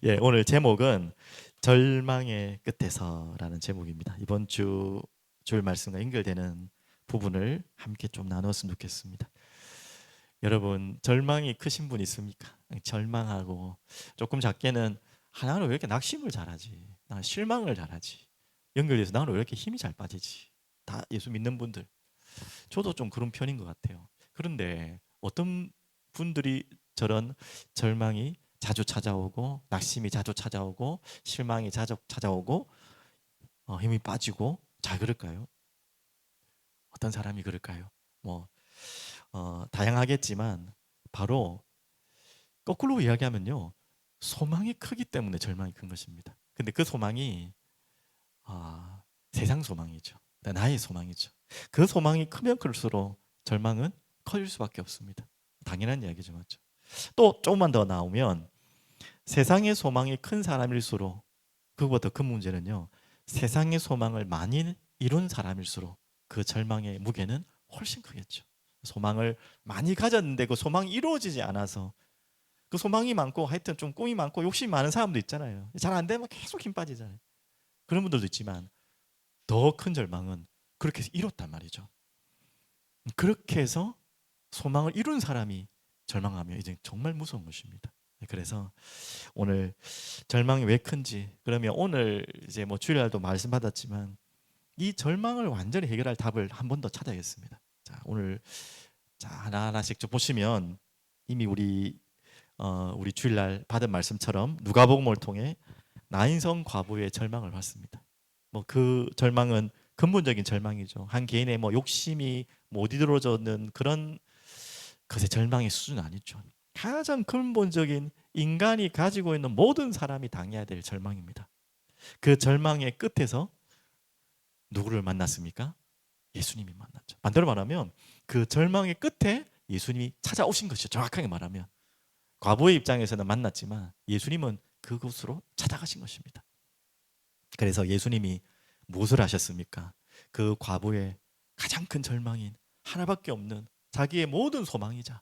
예, 오늘 제목은 절망의 끝에서라는 제목입니다. 이번 줄 말씀과 연결되는 부분을 함께 좀 나눴으면 좋겠습니다. 여러분, 절망이 크신 분 있습니까? 절망하고 조금 작게는 나는 왜 이렇게 낙심을 잘하지? 나 실망을 잘하지? 연결돼서 나는 왜 이렇게 힘이 잘 빠지지? 다 예수 믿는 분들. 저도 좀 그런 편인 것 같아요. 그런데 어떤 분들이 저런 절망이 자주 찾아오고 낙심이 자주 찾아오고 실망이 자주 찾아오고 힘이 빠지고 잘 그럴까요? 어떤 사람이 그럴까요? 뭐 다양하겠지만 바로 거꾸로 이야기하면요, 소망이 크기 때문에 절망이 큰 것입니다. 근데 그 소망이 세상 소망이죠. 나의 소망이죠. 그 소망이 크면 클수록 절망은 커질 수밖에 없습니다. 당연한 이야기죠, 맞죠? 또 조금만 더 나오면 세상의 소망이 큰 사람일수록, 그것보다 더 큰 문제는요, 세상의 소망을 많이 이룬 사람일수록 그 절망의 무게는 훨씬 크겠죠. 소망을 많이 가졌는데 그 소망이 이루어지지 않아서, 그 소망이 많고 하여튼 좀 꿈이 많고 욕심이 많은 사람도 있잖아요. 잘 안 되면 계속 힘 빠지잖아요. 그런 분들도 있지만 더 큰 절망은 그렇게 해서 이뤘단 말이죠. 그렇게 해서 소망을 이룬 사람이 절망하면 이제 정말 무서운 것입니다. 그래서 오늘 절망이 왜 큰지, 그러면 오늘 이제 뭐 주일날도 말씀 받았지만 이 절망을 완전히 해결할 답을 한 번 더 찾아야겠습니다. 자, 오늘 자 하나하나씩 좀 보시면 이미 우리 주일날 받은 말씀처럼 누가복음을 통해 나인성 과부의 절망을 봤습니다. 뭐 그 절망은 근본적인 절망이죠. 한 개인의 뭐 욕심이 못 이루어졌는 그런 것의 절망의 수준은 아니죠. 가장 근본적인 인간이 가지고 있는 모든 사람이 당해야 될 절망입니다. 그 절망의 끝에서 누구를 만났습니까? 예수님이 만났죠. 반대로 말하면 그 절망의 끝에 예수님이 찾아오신 것이죠. 정확하게 말하면 과부의 입장에서는 만났지만 예수님은 그곳으로 찾아가신 것입니다. 그래서 예수님이 무엇을 하셨습니까? 그 과부의 가장 큰 절망인 하나밖에 없는 자기의 모든 소망이자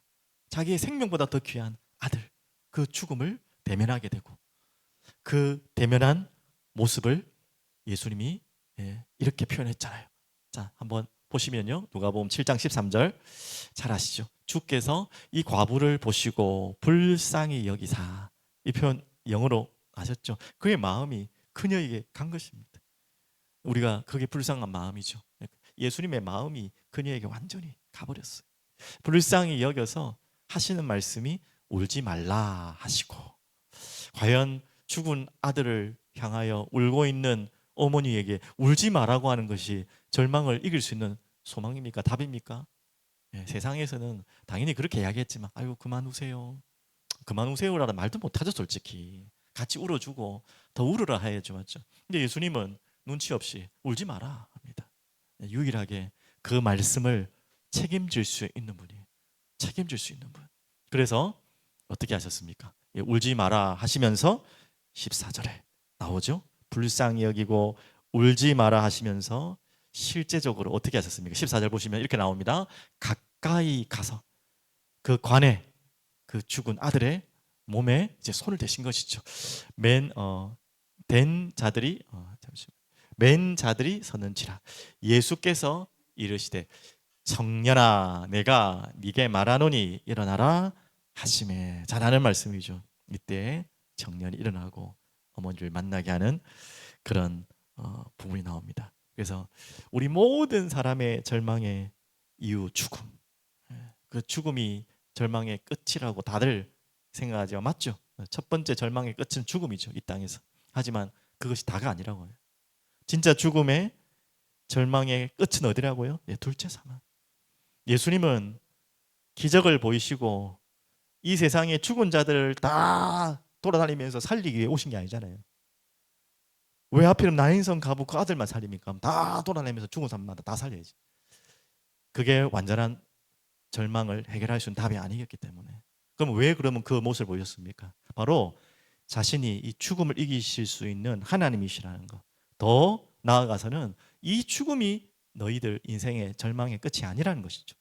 자기의 생명보다 더 귀한 아들, 그 죽음을 대면하게 되고, 그 대면한 모습을 예수님이 이렇게 표현했잖아요. 자, 한번 보시면요, 누가복음 7장 13절 잘 아시죠? 주께서 이 과부를 보시고 불쌍히 여기사, 이 표현 영어로 아셨죠? 그의 마음이 그녀에게 간 것입니다. 우리가 그게 불쌍한 마음이죠. 예수님의 마음이 그녀에게 완전히 가버렸어요. 불쌍히 여겨서 하시는 말씀이 울지 말라 하시고, 과연 죽은 아들을 향하여 울고 있는 어머니에게 울지 말라고 하는 것이 절망을 이길 수 있는 소망입니까? 답입니까? 세상에서는 당연히 그렇게 이야기했지만 아이고 그만 우세요, 그만 우세요라는 말도 못하죠. 솔직히 같이 울어주고 더 울으라 해야죠, 맞죠? 근데 예수님은 눈치 없이 울지 마라 합니다. 유일하게 그 말씀을 책임질 수 있는 분이, 책임질 수 있는 분. 그래서 어떻게 하셨습니까? 울지 마라 하시면서 14절에 나오죠. 불쌍히 여기고 울지 마라 하시면서 실제적으로 어떻게 하셨습니까? 14절 보시면 이렇게 나옵니다. 가까이 가서 그 관에, 그 죽은 아들의 몸에 이제 손을 대신 것이죠. 된 자들이 잠시만. 맨 자들이 서는지라. 예수께서 이르시되 청년아 내가 네게 말하노니 일어나라 하심에. 잘하는 말씀이죠. 이때 청년이 일어나고 어머니를 만나게 하는 그런 부분이 나옵니다. 그래서 우리 모든 사람의 절망의 이유 죽음. 그 죽음이 절망의 끝이라고 다들 생각하죠. 맞죠? 첫 번째 절망의 끝은 죽음이죠. 이 땅에서. 하지만 그것이 다가 아니라고 해요. 진짜 죽음의 절망의 끝은 어디라고요? 둘째 사망. 예수님은 기적을 보이시고 이 세상의 죽은 자들을 다 돌아다니면서 살리기 위해 오신 게 아니잖아요. 왜 하필 나인성 가부 그 아들만 살립니까? 다 돌아다니면서 죽은 사람마다 다 살려야지. 그게 완전한 절망을 해결할 수 있는 답이 아니었기 때문에. 그럼 왜 그러면 그 모습을 보였습니까? 바로 자신이 이 죽음을 이기실 수 있는 하나님이시라는 것. 더 나아가서는 이 죽음이 너희들 인생의 절망의 끝이 아니라는 것이죠.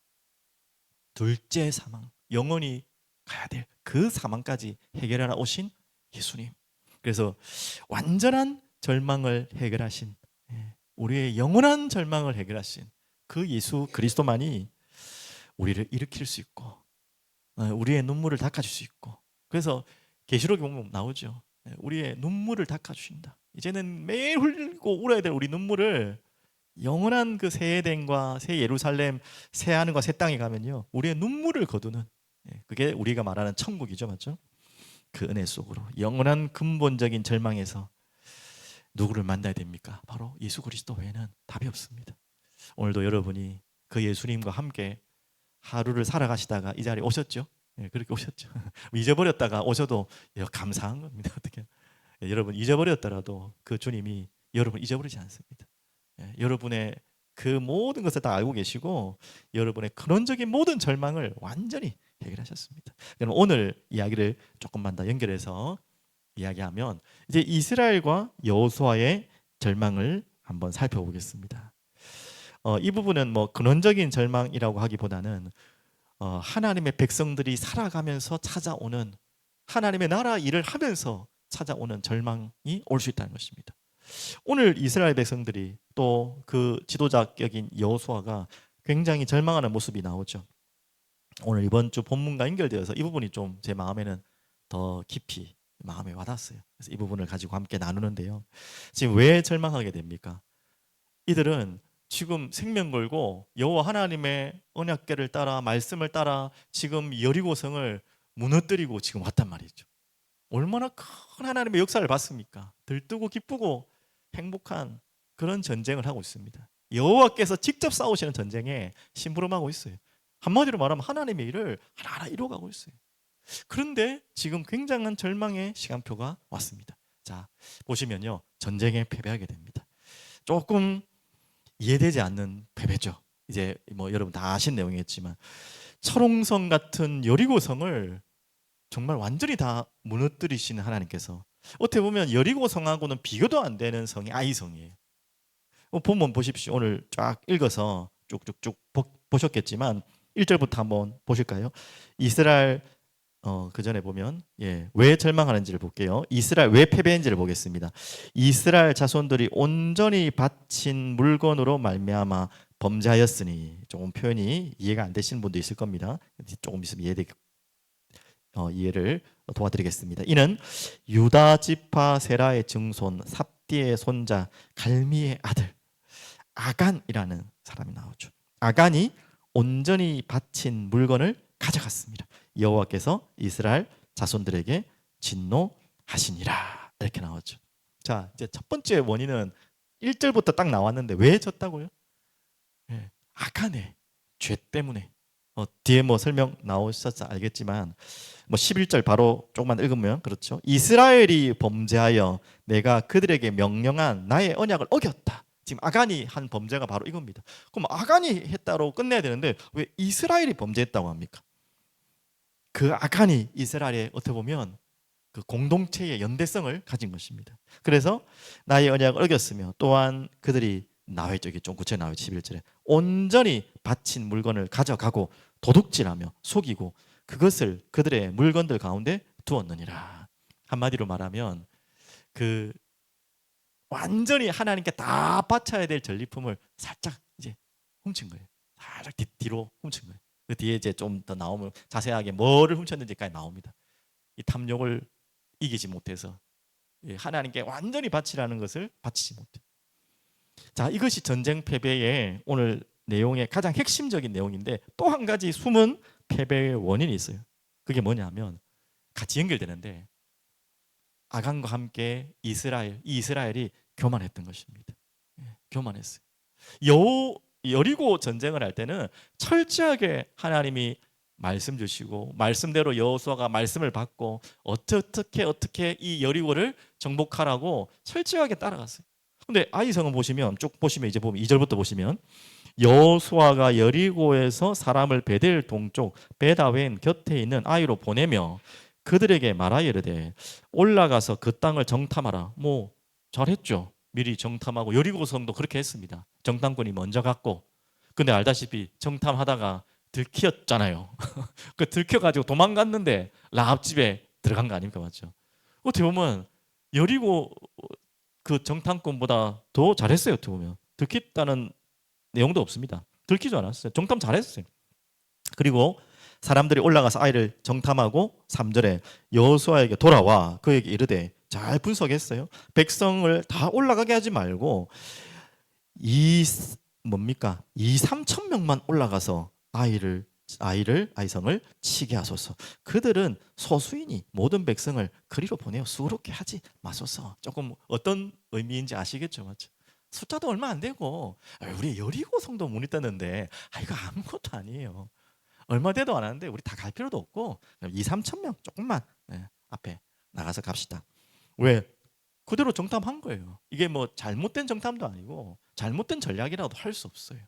둘째 사망, 영원히 가야 될 그 사망까지 해결하러 오신 예수님. 그래서 완전한 절망을 해결하신, 우리의 영원한 절망을 해결하신 그 예수 그리스도만이 우리를 일으킬 수 있고 우리의 눈물을 닦아줄 수 있고, 그래서 계시록에 보면 나오죠. 우리의 눈물을 닦아주신다. 이제는 매일 흘리고 울어야 될 우리 눈물을 영원한 그 새 에덴과 새 예루살렘, 새 하늘과 새 땅에 가면요, 우리의 눈물을 거두는, 그게 우리가 말하는 천국이죠, 맞죠? 그 은혜 속으로 영원한 근본적인 절망에서 누구를 만나야 됩니까? 바로 예수 그리스도 외에는 답이 없습니다. 오늘도 여러분이 그 예수님과 함께 하루를 살아가시다가 이 자리에 오셨죠? 그렇게 오셨죠. 잊어버렸다가 오셔도 감사한 겁니다. 어떻게? 여러분 잊어버렸더라도 그 주님이 여러분 잊어버리지 않습니다. 여러분의 그 모든 것을 다 알고 계시고 여러분의 근원적인 모든 절망을 완전히 해결하셨습니다. 그럼 오늘 이야기를 조금만 더 연결해서 이야기하면 이제 이스라엘과 여호수아의 절망을 한번 살펴보겠습니다. 이 부분은 뭐 근원적인 절망이라고 하기보다는 하나님의 백성들이 살아가면서 찾아오는, 하나님의 나라 일을 하면서 찾아오는 절망이 올 수 있다는 것입니다. 오늘 이스라엘 백성들이 또 그 지도자격인 여호수아가 굉장히 절망하는 모습이 나오죠. 오늘 이번 주 본문과 연결되어서 이 부분이 좀 제 마음에는 더 깊이 마음에 와닿았어요. 그래서 이 부분을 가지고 함께 나누는데요. 지금 왜 절망하게 됩니까? 이들은 지금 생명 걸고 여호와 하나님의 언약궤를 따라 말씀을 따라 지금 여리고성을 무너뜨리고 지금 왔단 말이죠. 얼마나 큰 하나님의 역사를 봤습니까? 들뜨고 기쁘고 행복한 그런 전쟁을 하고 있습니다. 여호와께서 직접 싸우시는 전쟁에 심부름하고 있어요. 한마디로 말하면 하나님의 일을 하나하나 이루어가고 있어요. 그런데 지금 굉장한 절망의 시간표가 왔습니다. 자, 보시면요, 전쟁에 패배하게 됩니다. 조금 이해되지 않는 패배죠. 이제 뭐 여러분 다 아신 내용이겠지만 철옹성 같은 여리고성을 정말 완전히 다 무너뜨리시는 하나님께서, 어떻게 보면 여리고성하고는 비교도 안 되는 성이 아이성이에요. 본문 보십시오. 오늘 쫙 읽어서 쭉쭉쭉 보셨겠지만 1절부터 한번 보실까요? 이스라엘 그 전에 보면 왜 절망하는지를 볼게요. 이스라엘 왜 패배했는지를 보겠습니다. 이스라엘 자손들이 온전히 바친 물건으로 말미암아 범죄하였으니, 조금 표현이 이해가 안 되시는 분도 있을 겁니다. 조금 있으면 이해를 도와드리겠습니다. 이는 유다 지파 세라의 증손 삽디의 손자 갈미의 아들 아간이라는 사람이 나오죠. 아간이 온전히 바친 물건을 가져갔습니다. 여호와께서 이스라엘 자손들에게 진노하시니라, 이렇게 나오죠. 자, 이제 첫 번째 원인은 1절부터 딱 나왔는데 왜 졌다고요? 아간의 죄 때문에. 뒤에 뭐 설명 나오셔서 알겠지만 뭐 11절 바로 조금만 읽으면 그렇죠. 이스라엘이 범죄하여 내가 그들에게 명령한 나의 언약을 어겼다. 지금 아간이 한 범죄가 바로 이겁니다. 그럼 아간이 했다로 끝내야 되는데 왜 이스라엘이 범죄했다고 합니까? 그 아간이 이스라엘의 어떻게 보면 그 공동체의 연대성을 가진 것입니다. 그래서 나의 언약을 어겼으며 또한 그들이 나와있죠. 이게 좀 구체적으로 나와있죠. 11절에 온전히 바친 물건을 가져가고 도둑질하며 속이고 그것을 그들의 물건들 가운데 두었느니라. 한마디로 말하면 그 완전히 하나님께 다 바쳐야 될 전리품을 살짝 이제 훔친 거예요. 살짝 뒤로 훔친 거예요. 그 뒤에 이제 좀 더 나오면 자세하게 뭐를 훔쳤는지까지 나옵니다. 이 탐욕을 이기지 못해서 하나님께 완전히 바치라는 것을 바치지 못해. 자, 이것이 전쟁 패배의 오늘 내용의 가장 핵심적인 내용인데 또 한 가지 숨은 패배의 원인이 있어요. 그게 뭐냐면 같이 연결되는데 아간과 함께 이스라엘이 교만했던 것입니다. 교만했어요. 여리고 전쟁을 할 때는 철저하게 하나님이 말씀 주시고 말씀대로 여호수아가 말씀을 받고 어떻게 이 여리고를 정복하라고 철저하게 따라갔어요. 근데 아이성은 보시면 쭉 보시면 이제 보면 2절부터 보시면 여호수아가 여리고에서 사람을 베델 동쪽 베다웬 곁에 있는 아이로 보내며 그들에게 말하여 이르되 올라가서 그 땅을 정탐하라. 뭐 잘했죠. 미리 정탐하고 여리고성도 그렇게 했습니다. 정탐꾼이 먼저 갔고, 근데 알다시피 정탐하다가 들키었잖아요. 그 들켜가지고 도망갔는데 라합 집에 들어간 거 아닙니까, 맞죠? 어떻게 보면 여리고 그 정탐꾼보다 더 잘했어요. 어떻게 보면 들켰다는 내용도 없습니다. 들키지 않았어요. 정탐 잘했어요. 그리고 사람들이 올라가서 아이를 정탐하고 3절에 여호수아에게 돌아와 그에게 이르되 잘 분석했어요. 백성을 다 올라가게 하지 말고 이 뭡니까? 2, 3천 명만 올라가서 아이성을 치게 하소서. 그들은 소수이니 모든 백성을 그리로 보내어 수고롭게 하지 마소서. 조금 어떤 의미인지 아시겠죠, 맞죠? 숫자도 얼마 안 되고 우리 여리고 성도 문이 떴는데 이거 아무것도 아니에요. 얼마 되도 안 하는데 우리 다 갈 필요도 없고 2, 3천 명 조금만 앞에 나가서 갑시다. 왜? 그대로 정탐한 거예요. 이게 뭐 잘못된 정탐도 아니고 잘못된 전략이라도 할 수 없어요.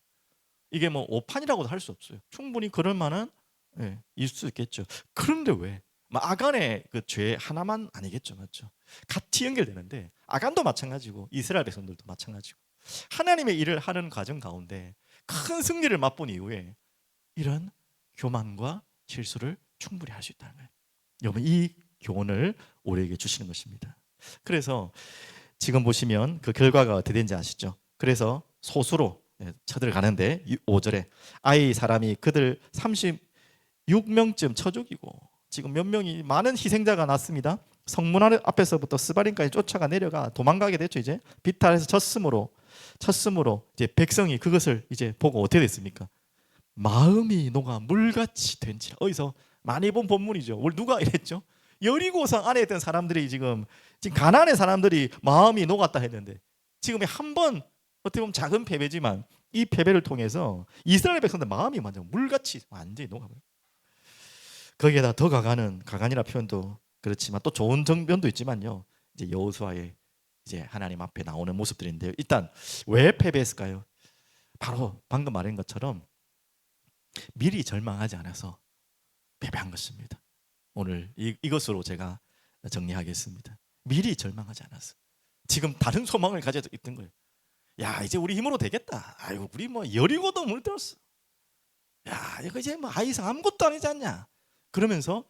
이게 뭐 오판이라고도 할 수 없어요. 충분히 그럴 만한 있을 수 있겠죠. 그런데 왜? 아간의 그 죄 하나만 아니겠죠, 맞죠? 같이 연결되는데 아간도 마찬가지고 이스라엘 백성들도 마찬가지고 하나님의 일을 하는 과정 가운데 큰 승리를 맛본 이후에 이런 교만과 실수를 충분히 할 수 있다는 거예요. 여러분 이 교훈을 우리에게 주시는 것입니다. 그래서 지금 보시면 그 결과가 어떻게 되는지 아시죠? 그래서 소수로 쳐들어가는데 5절에 아이 사람이 그들 36명쯤 쳐 죽이고 지금 몇 명이 많은 희생자가 났습니다. 성문 앞에서부터 스바림까지 쫓아가 내려가 도망가게 됐죠. 이제 비탈에서 쳤으므로 이제 백성이 그것을 이제 보고 어떻게 됐습니까? 마음이 녹아 물같이 된지라. 어디서 많이 본 본문이죠. 오늘 누가 이랬죠? 여리고성 안에 있던 사람들이 지금 가나안의 사람들이 마음이 녹았다 했는데 지금 한 번 어떻게 보면 작은 패배지만 이 패배를 통해서 이스라엘 백성들 마음이 완전 물같이 완전히 녹아버려요. 거기에다 더 가간이라 표현도 그렇지만 또 좋은 정변도 있지만요. 이제 여호수아의 이제 하나님 앞에 나오는 모습들인데요. 일단 왜 패배했을까요? 바로 방금 말한 것처럼 미리 절망하지 않아서 패배한 것입니다. 오늘 이것으로 제가 정리하겠습니다. 미리 절망하지 않았어. 지금 다른 소망을 가지고 있던 거예요. 야 이제 우리 힘으로 되겠다. 아이고 우리 뭐 여리고도 물들었어. 야 이거 이제 뭐 아이상 아무것도 아니지 않냐. 그러면서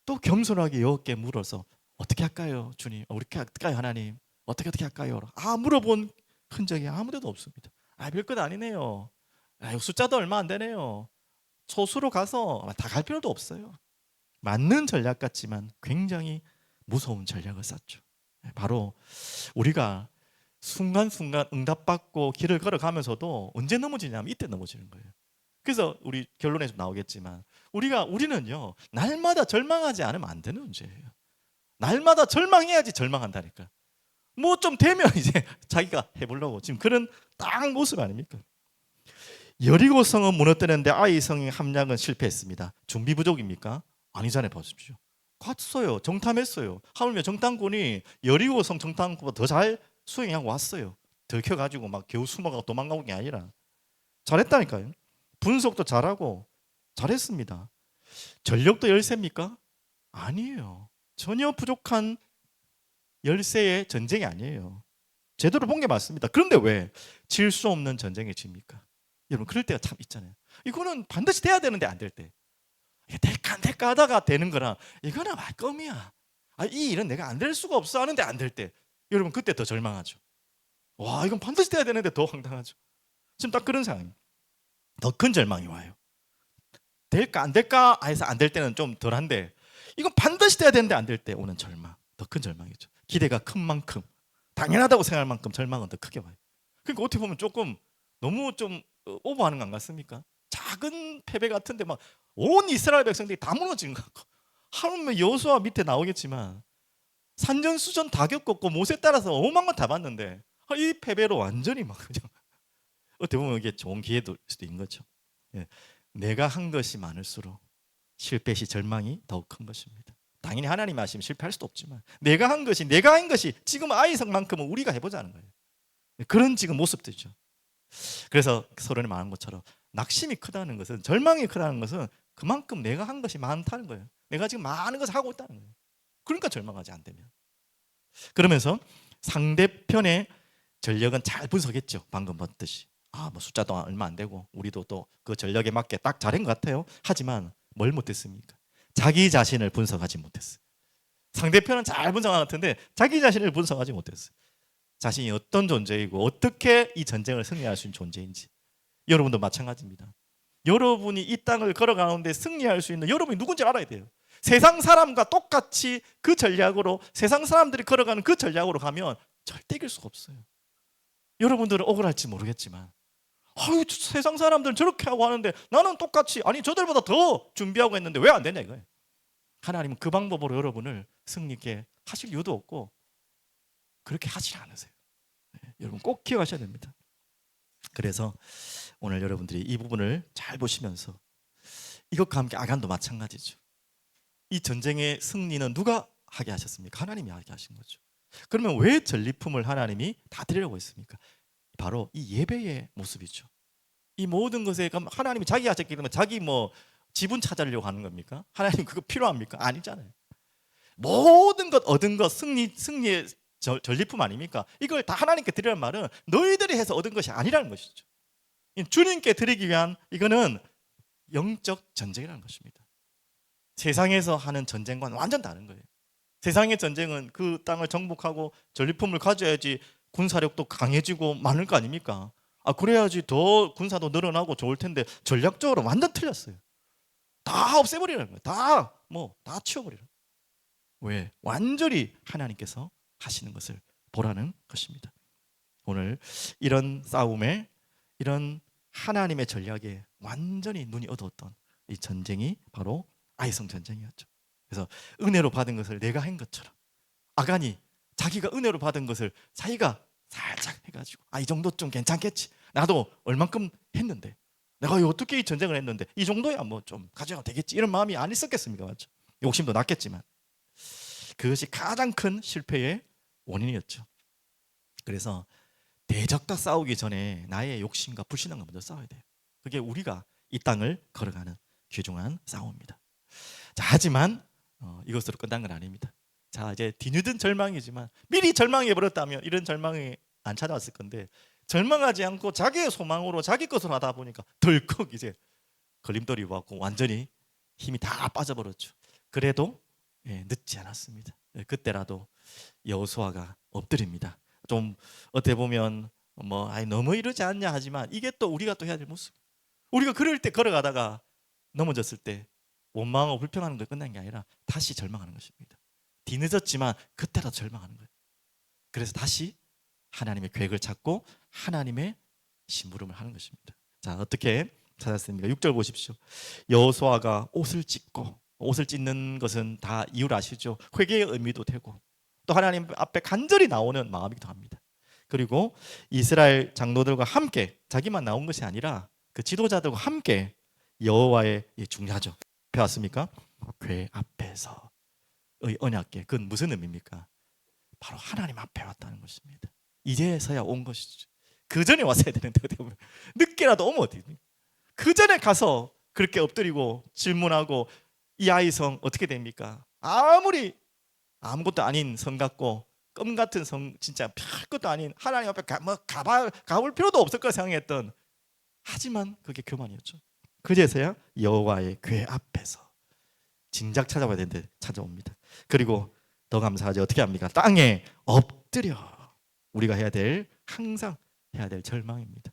또 겸손하게 여호와께 물어서 어떻게 할까요, 주님? 어떻게 할까요, 하나님? 어떻게 할까요? 물어본 흔적이 아무데도 없습니다. 별것 아니네요. 숫자도 얼마 안 되네요. 소수로 가서 다 갈 필요도 없어요. 맞는 전략 같지만 굉장히 무서운 전략을 짰죠. 바로 우리가 순간순간 응답받고 길을 걸어가면서도 언제 넘어지냐면 이때 넘어지는 거예요. 그래서 우리 결론에 좀 나오겠지만 우리는요 날마다 절망하지 않으면 안 되는 문제예요. 날마다 절망해야지 절망한다니까. 뭐 좀 되면 이제 자기가 해보려고 지금 그런 딱 모습 아닙니까? 여리고성은 무너뜨렸는데 아이성의 함량은 실패했습니다. 준비 부족입니까? 아니잖아요. 보십시오. 갔어요. 정탐했어요. 하물며 정탐꾼이 여리고성 정탐꾼보다 더 잘 수행하고 왔어요. 들켜가지고 막 겨우 숨어가고 도망가고 게 아니라 잘했다니까요. 분석도 잘하고 잘했습니다. 전력도 열세입니까? 아니에요. 전혀 부족한 열세의 전쟁이 아니에요. 제대로 본 게 맞습니다. 그런데 왜 질 수 없는 전쟁에 집니까? 여러분 그럴 때가 참 있잖아요. 이거는 반드시 돼야 되는데 안 될 때. 될까 안 될까 하다가 되는 거랑 이거는 말껌이야. 이 일은 내가 안 될 수가 없어 하는데 안 될 때. 여러분 그때 더 절망하죠. 와 이건 반드시 돼야 되는데 더 황당하죠. 지금 딱 그런 상황입니다. 더 큰 절망이 와요. 될까 안 될까 해서 안 될 때는 좀 덜한데 이건 반드시 돼야 되는데 안 될 때 오는 절망. 더 큰 절망이죠. 기대가 큰 만큼 당연하다고 생각할 만큼 절망은 더 크게 와요. 그러니까 어떻게 보면 조금 너무 좀 오버하는 거 안 같습니까? 작은 패배 같은데 막 온 이스라엘 백성들이 다 무너진 것 같고 하물며 여호수아 밑에 나오겠지만 산전수전 다 겪었고 모세 따라서 오만 건 다 봤는데 이 패배로 완전히 막 그냥 어떻게 보면 이게 좋은 기회도 수도 있는 거죠. 예. 내가 한 것이 많을수록 실패 시 절망이 더욱 큰 것입니다. 당연히 하나님 하시면 실패할 수도 없지만 내가 한 것이 지금 아이성만큼은 우리가 해보자는 거예요. 그런 지금 모습들이죠. 그래서 서론에 말한 것처럼 낙심이 크다는 것은 절망이 크다는 것은 그만큼 내가 한 것이 많다는 거예요. 내가 지금 많은 것을 하고 있다는 거예요. 그러니까 절망하지 안 되면. 그러면서 상대편의 전력은 잘 분석했죠. 방금 봤듯이. 뭐 숫자도 얼마 안 되고 우리도 또 그 전력에 맞게 딱 잘한 것 같아요. 하지만 뭘 못했습니까? 자기 자신을 분석하지 못했어요. 상대편은 잘 분석한 것 같은데 자기 자신을 분석하지 못했어요. 자신이 어떤 존재이고 어떻게 이 전쟁을 승리할 수 있는 존재인지. 여러분도 마찬가지입니다. 여러분이 이 땅을 걸어가는데 승리할 수 있는 여러분이 누군지 알아야 돼요. 세상 사람과 똑같이 그 전략으로, 세상 사람들이 걸어가는 그 전략으로 가면 절대 이길 수가 없어요. 여러분들은 억울할지 모르겠지만, 아유, 세상 사람들은 저렇게 하고 하는데 나는 똑같이, 아니 저들보다 더 준비하고 했는데 왜 안 되냐 이거예요. 하나님은 그 방법으로 여러분을 승리 있게 하실 이유도 없고 그렇게 하지 않으세요. 네, 여러분 꼭 기억하셔야 됩니다. 그래서 오늘 여러분들이 이 부분을 잘 보시면서, 이것과 함께 아간도 마찬가지죠. 이 전쟁의 승리는 누가 하게 하셨습니까? 하나님이 하게 하신 거죠. 그러면 왜 전리품을 하나님이 다 드리려고 했습니까? 바로 이 예배의 모습이죠. 이 모든 것에 하나님이 자기 하셨기 때문에 자기 지분 찾으려고 하는 겁니까? 하나님 그거 필요합니까? 아니잖아요. 모든 것 얻은 것, 승리의 전리품 아닙니까? 이걸 다 하나님께 드리라는 말은 너희들이 해서 얻은 것이 아니라는 것이죠. 주님께 드리기 위한, 이거는 영적 전쟁이라는 것입니다. 세상에서 하는 전쟁과는 완전 다른 거예요. 세상의 전쟁은 그 땅을 정복하고 전리품을 가져야지 군사력도 강해지고 많을 거 아닙니까? 그래야지 더 군사도 늘어나고 좋을 텐데 전략적으로 완전 틀렸어요. 다 없애버리라는 거예요. 다 치워버리라. 왜? 완전히 하나님께서 하시는 것을 보라는 것입니다. 오늘 이런 싸움에, 이런 하나님의 전략에 완전히 눈이 어두웠던 이 전쟁이 바로 아이성 전쟁이었죠. 그래서 은혜로 받은 것을 내가 한 것처럼, 아간이 자기가 은혜로 받은 것을 자기가 살짝 해가지고, 이 정도 좀 괜찮겠지, 나도 얼만큼 했는데, 내가 어떻게 이 전쟁을 했는데 이 정도야 좀 가져가도 되겠지, 이런 마음이 안 있었겠습니까? 맞죠? 욕심도 났겠지만 그것이 가장 큰 실패의 원인이었죠. 그래서 대적과 싸우기 전에 나의 욕심과 불신앙과 먼저 싸워야 돼요. 그게 우리가 이 땅을 걸어가는 귀중한 싸움입니다. 자, 하지만 이것으로 끝난 건 아닙니다. 자, 이제 뒤늦은 절망이지만 미리 절망해 버렸다면 이런 절망이 안 찾아왔을 건데, 절망하지 않고 자기의 소망으로 자기 것으로 하다 보니까 덜컥 이제 걸림돌이 왔고 완전히 힘이 다 빠져버렸죠. 그래도 늦지 않았습니다. 그때라도 여호수아가 엎드립니다. 좀 어떻게 보면 너무 이러지 않냐 하지만, 이게 또 우리가 또 해야 될 모습. 우리가 그럴 때 걸어가다가 넘어졌을 때 원망하고 불평하는 게 끝난 게 아니라 다시 절망하는 것입니다. 뒤늦었지만 그때라도 절망하는 거예요. 그래서 다시 하나님의 계획을 찾고 하나님의 심부름을 하는 것입니다. 자, 어떻게 찾았습니까? 6절 보십시오. 여호수아가 옷을 찢고, 옷을 찢는 것은 다 이유를 아시죠? 회개의 의미도 되고 또 하나님 앞에 간절히 나오는 마음이기도 합니다. 그리고 이스라엘 장로들과 함께, 자기만 나온 것이 아니라 그 지도자들과 함께 여호와의, 중요하죠, 앞에 왔습니까? 궤 앞에서의 언약궤. 그건 무슨 의미입니까? 바로 하나님 앞에 왔다는 것입니다. 이제서야 온 것이죠. 그 전에 왔어야 되는데 어떻게 보면 늦게라도 오면 어떻게, 그 전에 가서 그렇게 엎드리고 질문하고, 이 아이성 어떻게 됩니까? 아무리 아무것도 아닌 성 같고 껌 같은 성, 진짜 별 것도 아닌 하나님 앞에 가볼 필요도 없을 거라 생각했던, 하지만 그게 교만이었죠. 그제서야 여호와의 궤 앞에서 진작 찾아와야 되는데 찾아옵니다. 그리고 더 감사하죠. 어떻게 합니까? 땅에 엎드려. 우리가 항상 해야 될 절망입니다.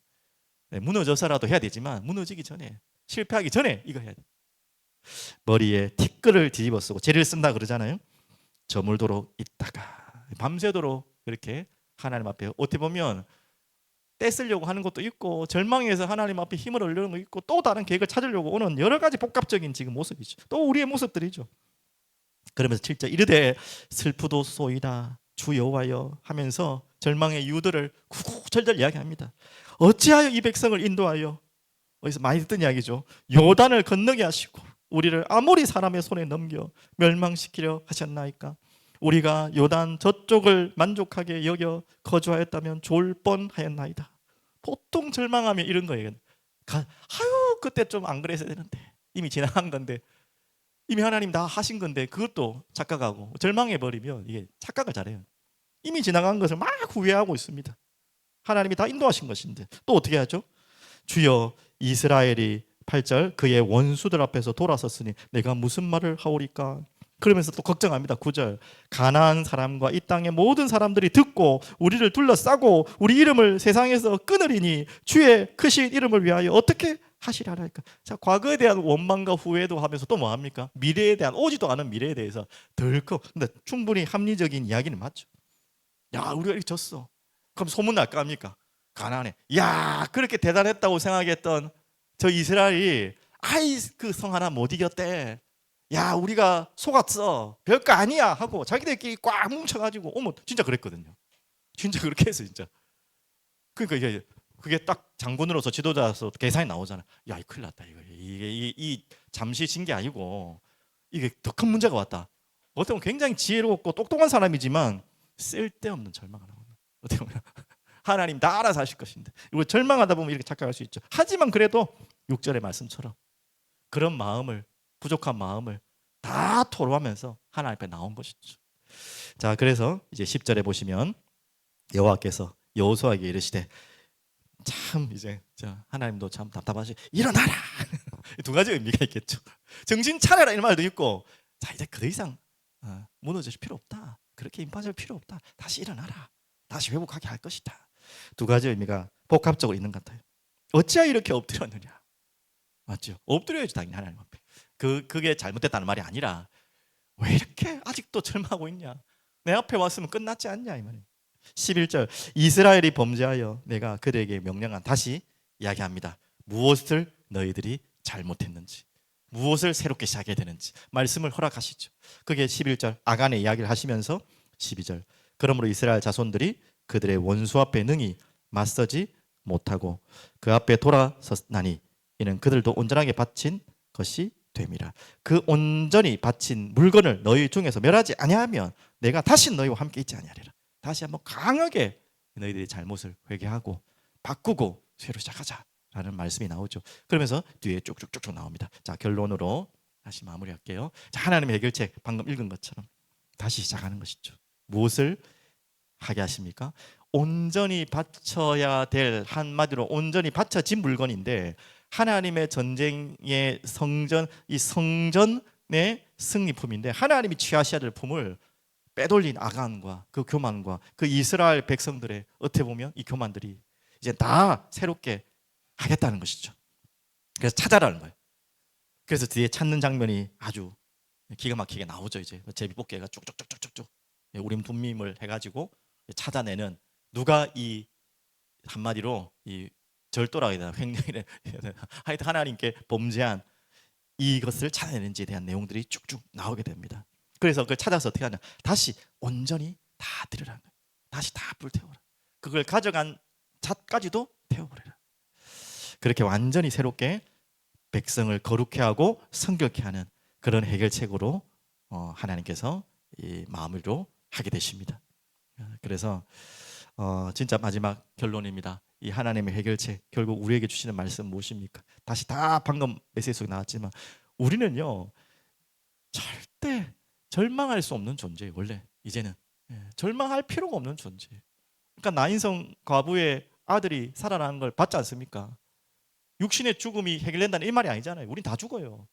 무너져서라도 해야 되지만 무너지기 전에, 실패하기 전에 이거 해야 돼. 머리에 티끌을 뒤집어 쓰고, 재를 쓴다 그러잖아요. 저물도록 있다가 밤새도록 그렇게 하나님 앞에, 어떻게 보면 떼쓰려고 하는 것도 있고, 절망해서 하나님 앞에 힘을 얻으려는 것도 있고, 또 다른 계획을 찾으려고 오는 여러 가지 복합적인 지금 모습이죠. 또 우리의 모습들이죠. 그러면서 7절, 이르되 슬프도소이다 주 여호와여 하면서 절망의 이유들을 구구절절 이야기합니다. 어찌하여 이 백성을 인도하여, 어디서 많이 듣던 이야기죠, 요단을 건너게 하시고 우리를 아모리 사람의 손에 넘겨 멸망시키려 하셨나이까? 우리가 요단 저쪽을 만족하게 여겨 거주하였다면 좋을 뻔하였나이다. 보통 절망하면 이런 거예요. 아유, 그때 좀 안 그랬어야 되는데, 이미 지나간 건데, 이미 하나님 다 하신 건데 그것도 착각하고, 절망해버리면 이게 착각을 잘해요. 이미 지나간 것을 막 후회하고 있습니다. 하나님이 다 인도하신 것인데. 또 어떻게 하죠? 주여, 이스라엘이 8절 그의 원수들 앞에서 돌아섰으니 내가 무슨 말을 하오리까? 그러면서 또 걱정합니다. 9절. 가나안 사람과 이 땅의 모든 사람들이 듣고 우리를 둘러싸고 우리 이름을 세상에서 끊으리니 주의 크신 이름을 위하여 어떻게 하시라니까. 자, 과거에 대한 원망과 후회도 하면서 또 뭐 합니까? 미래에 대한 오지도 않은 미래에 대해서 덜컥. 근데 충분히 합리적인 이야기는 맞죠. 야, 우리가 이렇게 졌어. 그럼 소문 날까 합니까? 가나안에. 야, 그렇게 대단했다고 생각했던 저 이스라엘이 아이 그 성 하나 못 이겼대. 야, 우리가 속았어. 별거 아니야 하고 자기들끼리 꽉 뭉쳐가지고 어머 진짜 그랬거든요. 진짜 그렇게 했어 진짜. 그러니까 이게 그게 딱 장군으로서 지도자로서 계산이 나오잖아. 야, 이 큰일 났다 이거. 이 잠시 진 게 아니고 이게 더 큰 문제가 왔다. 어떻게 보면 굉장히 지혜롭고 똑똑한 사람이지만 쓸데없는 절망을 하고 어떻게 보면 하나님 다 알아서 하실 것인데 이거 절망하다 보면 이렇게 착각할 수 있죠. 하지만 그래도 6절의 말씀처럼 그런 마음을 부족한 마음을 다 토로하면서 하나님 앞에 나온 것이죠. 자, 그래서 이제 10절에 보시면 여호와께서 여호수아에게 이르시되 참 이제 하나님도 참 답답하시 일어나라. 두 가지 의미가 있겠죠. 정신 차려라 이런 말도 있고 자 이제 그 더 이상 무너질 필요 없다. 그렇게 임파할 필요 없다. 다시 일어나라. 다시 회복하게 할 것이다. 두 가지 의미가 복합적으로 있는 것 같아요. 어찌하여 이렇게 엎드렸느냐. 맞죠? 엎드려야지 당연히 하나님 앞에. 그게 잘못됐다는 말이 아니라 왜 이렇게 아직도 절망하고 있냐. 내 앞에 왔으면 끝났지 않냐 이 말이에요. 11절 이스라엘이 범죄하여 내가 그들에게 명령한 다시 이야기합니다. 무엇을 너희들이 잘못했는지 무엇을 새롭게 시작해야 되는지 말씀을 허락하시죠. 그게 11절 아간의 이야기를 하시면서 12절 그러므로 이스라엘 자손들이 그들의 원수 앞에 능히 맞서지 못하고 그 앞에 돌아섰나니 이는 그들도 온전하게 바친 것이 됨이라. 그 온전히 바친 물건을 너희 중에서 멸하지 아니하면 내가 다시 너희와 함께 있지 아니하리라. 다시 한번 강하게 너희들의 잘못을 회개하고 바꾸고 새로 시작하자라는 말씀이 나오죠. 그러면서 뒤에 쭉쭉쭉쭉 나옵니다. 자, 결론으로 다시 마무리할게요. 자, 하나님의 해결책 방금 읽은 것처럼 다시 시작하는 것이죠. 무엇을 하게 하십니까? 온전히 바쳐야 될 한마디로 온전히 바쳐진 물건인데 하나님의 전쟁의 성전 이 성전의 승리품인데 하나님이 취하셔야 될 품을 빼돌린 아간과 그 교만과 그 이스라엘 백성들의 어떻게 보면 이 교만들이 이제 다 새롭게 하겠다는 것이죠. 그래서 찾아라는 거예요. 그래서 뒤에 찾는 장면이 아주 기가 막히게 나오죠. 이제 제비뽑기가 쭉쭉쭉쭉쭉 우림 둠밈을 해가지고 찾아내는 누가 이 한마디로 이 절도라기다 횡령이래 하여튼 하나님께 범죄한 이것을 찾아내는지에 대한 내용들이 쭉쭉 나오게 됩니다. 그래서 그걸 찾아서 어떻게 하냐 다시 온전히 다 드리라는 거예요. 다시 다 불태워라. 그걸 가져간 잣까지도 태워버려라. 그렇게 완전히 새롭게 백성을 거룩해 하고 성결케 하는 그런 해결책으로 하나님께서 이 마무리로 하게 되십니다. 그래서 진짜 마지막 결론입니다. 이 하나님의 해결책 결국 우리에게 주시는 말씀 무엇입니까? 다시 다 방금 메시지 속에 나왔지만 우리는요 절대 절망할 수 없는 존재예요. 원래 이제는 절망할 필요가 없는 존재. 그러니까 나인성 과부의 아들이 살아나는 걸 봤지 않습니까? 육신의 죽음이 해결된다는 이 말이 아니잖아요. 우린 다 죽어요.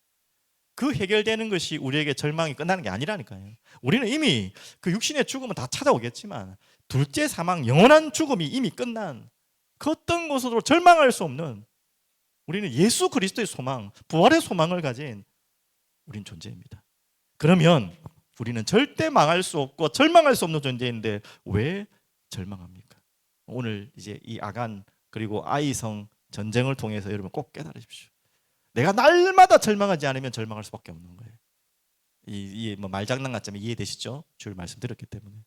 그 해결되는 것이 우리에게 절망이 끝나는 게 아니라니까요. 우리는 이미 그 육신의 죽음은 다 찾아오겠지만 둘째 사망 영원한 죽음이 이미 끝난 그 어떤 것으로 절망할 수 없는 우리는 예수 그리스도의 소망, 부활의 소망을 가진 우린 존재입니다. 그러면 우리는 절대 망할 수 없고 절망할 수 없는 존재인데 왜 절망합니까? 오늘 이제 이 아간 그리고 아이성 전쟁을 통해서 여러분 꼭 깨달으십시오. 내가 날마다 절망하지 않으면 절망할 수밖에 없는 거예요. 이 뭐 말장난 같지만 이해되시죠? 주일 말씀 드렸기 때문에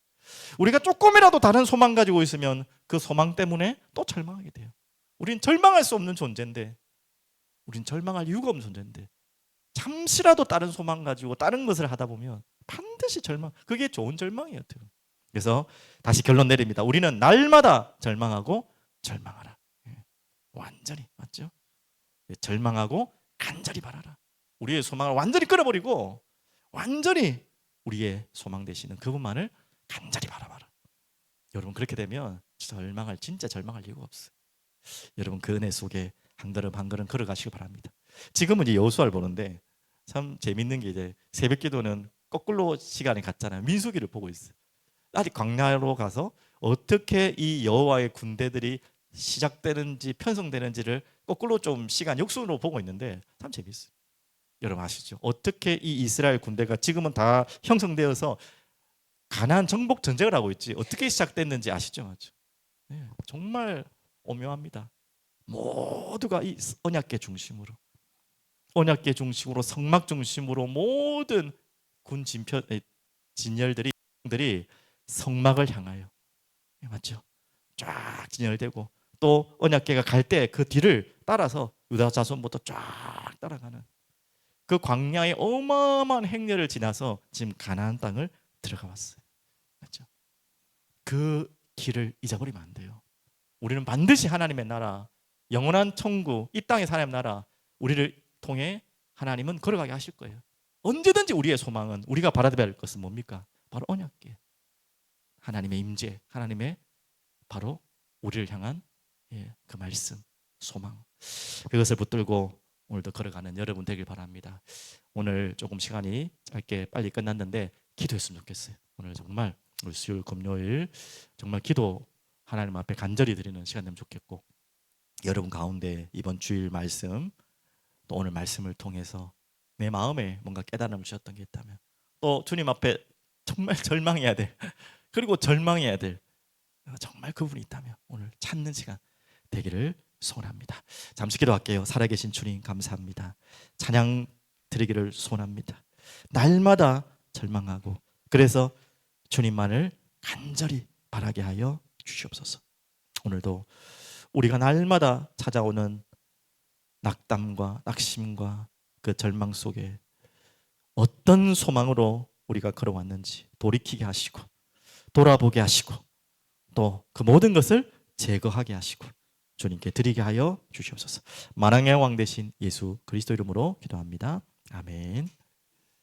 우리가 조금이라도 다른 소망 가지고 있으면 그 소망 때문에 또 절망하게 돼요. 우린 절망할 수 없는 존재인데 우린 절망할 이유가 없는 존재인데 잠시라도 다른 소망 가지고 다른 것을 하다 보면 반드시 절망. 그게 좋은 절망이에요. 그래서 다시 결론 내립니다. 우리는 날마다 절망하고 절망하라. 완전히 맞죠? 절망하고 간절히 바라라. 우리의 소망을 완전히 끊어버리고 완전히 우리의 소망 되시는 그분만을 간절히 바라봐라. 여러분 그렇게 되면 진짜 절망할 이유가 없어요. 여러분 그 은혜 속에 한 걸음 한 걸음 걸어가시기 바랍니다. 지금은 이제 여호수아를 보는데 참 재밌는 게 이제 새벽기도는 거꾸로 시간이 갔잖아요. 민수기를 보고 있어요. 아직 광야로 가서 어떻게 이 여호와의 군대들이 시작되는지 편성되는지를 거꾸로 좀 시간 역순으로 보고 있는데 참 재밌어요. 여러분 아시죠? 어떻게 이 이스라엘 군대가 지금은 다 형성되어서 가나안 정복 전쟁을 하고 있지 어떻게 시작됐는지 아시죠? 맞죠? 네, 정말 오묘합니다. 모두가 이 언약궤 중심으로 성막 중심으로 모든 군 진열들이 성막을 향하여 맞죠? 쫙 진열되고 또 언약궤가 갈 때 그 뒤를 따라서 유다 자손부터 쫙 따라가는 그 광야의 어마어마한 행렬을 지나서 지금 가나안 땅을 들어가 왔어요. 맞죠? 그 길을 잊어버리면 안 돼요. 우리는 반드시 하나님의 나라, 영원한 천국, 이 땅의 하나님의 나라 우리를 통해 하나님은 걸어가게 하실 거예요. 언제든지 우리의 소망은 우리가 바라봐야 할 것은 뭡니까? 바로 언약궤. 하나님의 임재, 하나님의 바로 우리를 향한 그 말씀, 소망. 그것을 붙들고 오늘도 걸어가는 여러분 되길 바랍니다. 오늘 조금 시간이 짧게 빨리 끝났는데 기도했으면 좋겠어요. 오늘 정말 우리 수요일 금요일 정말 기도 하나님 앞에 간절히 드리는 시간 되면 좋겠고 여러분 가운데 이번 주일 말씀 또 오늘 말씀을 통해서 내 마음에 뭔가 깨달음을 주셨던 게 있다면 또 주님 앞에 정말 절망해야 될 그리고 절망해야 될 정말 그분이 있다면 오늘 찾는 시간 되기를 소원합니다. 잠시 기도할게요. 살아계신 주님 감사합니다. 찬양 드리기를 소원합니다. 날마다 절망하고 그래서 주님만을 간절히 바라게 하여 주시옵소서. 오늘도 우리가 날마다 찾아오는 낙담과 낙심과 그 절망 속에 어떤 소망으로 우리가 걸어왔는지 돌이키게 하시고 돌아보게 하시고 또 그 모든 것을 제거하게 하시고 주님께 드리게 하여 주시옵소서. 만왕의 왕 되신 예수 그리스도 이름으로 기도합니다. 아멘.